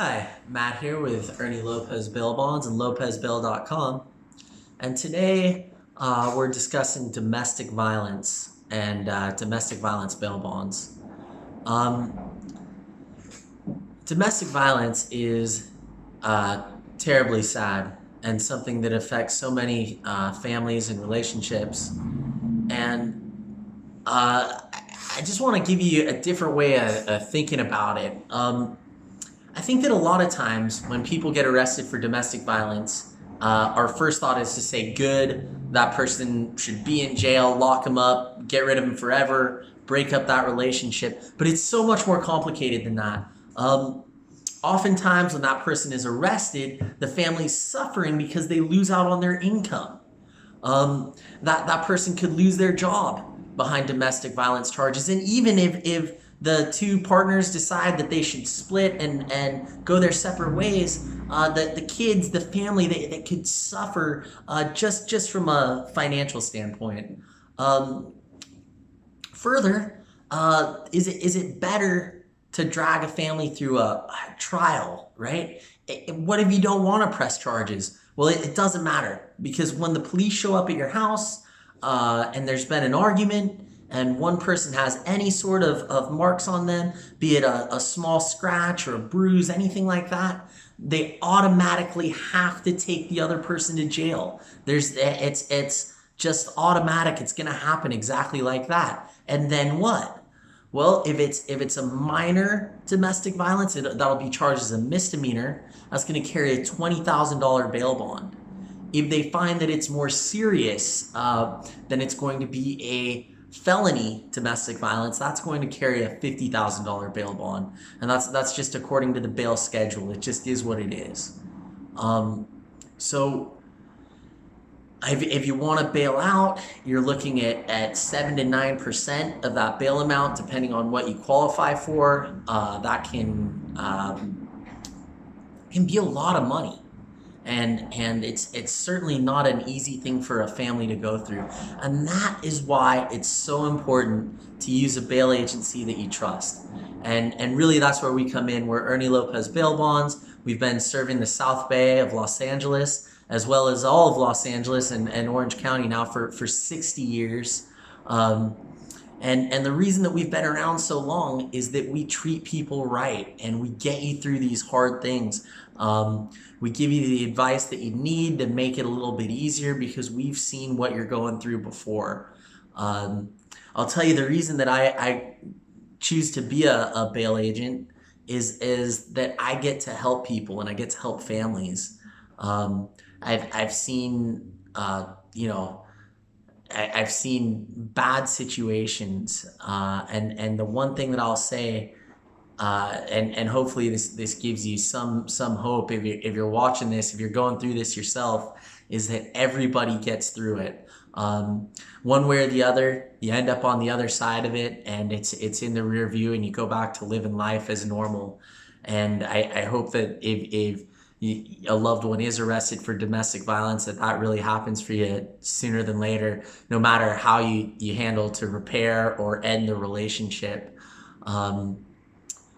Hi, Matt here with Ernie Lopez Bail Bonds and lopezbail.com. And today we're discussing domestic violence and domestic violence bail bonds. Um, Domestic violence is terribly sad and something that affects so many families and relationships. And I just want to give you a different way of thinking about it. I think that a lot of times when people get arrested for domestic violence, our first thought is to say, good, that person should be in jail, lock them up, get rid of them forever, break up that relationship. But it's so much more complicated than that. Oftentimes when that person is arrested, the family's suffering because they lose out on their income. That person could lose their job behind domestic violence charges. And even if the two partners decide that they should split and go their separate ways, the kids, the family, they could suffer just from a financial standpoint. Further, is it better to drag a family through a trial, right? What if you don't want to press charges? Well, it doesn't matter, because when the police show up at your house and there's been an argument and one person has any sort of marks on them, be it a small scratch or a bruise, anything like that, they automatically have to take the other person to jail. It's just automatic. It's going to happen exactly like that. And then what? Well, if it's a minor domestic violence, that'll be charged as a misdemeanor. That's going to carry a $20,000 bail bond. If they find that it's more serious, then it's going to be a felony domestic violence. That's going to carry a $50,000 bail bond, and that's just according to the bail schedule. It just is what it is. So if you want to bail out, you're looking at 7 to 9% of that bail amount, depending on what you qualify for. That can be a lot of money. And it's certainly not an easy thing for a family to go through. And that is why it's so important to use a bail agency that you trust. And really that's where we come in. We're Ernie Lopez Bail Bonds. We've been serving the South Bay of Los Angeles, as well as all of Los Angeles and Orange County now for 60 years. And the reason that we've been around so long is that we treat people right and we get you through these hard things. We give you the advice that you need to make it a little bit easier because we've seen what you're going through before. I'll tell you the reason that I choose to be a bail agent is that I get to help people and I get to help families. I've seen I've seen bad situations, and the one thing that I'll say, and hopefully this gives you some hope if you're watching this, if you're going through this yourself, is that everybody gets through it. One way or the other, you end up on the other side of it, and it's in the rear view, and you go back to living life as normal. And I hope that if a loved one is arrested for domestic violence, that really happens for you sooner than later, no matter how you handle to repair or end the relationship.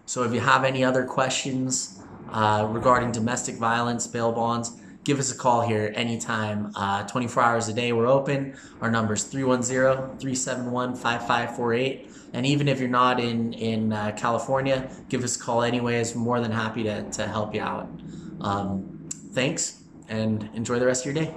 So if you have any other questions regarding domestic violence bail bonds, give us a call here anytime. 24 hours a day we're open. Our number is 310-371-5548. And even if you're not in California, give us a call anyways. More than happy to help you out. Thanks, and enjoy the rest of your day.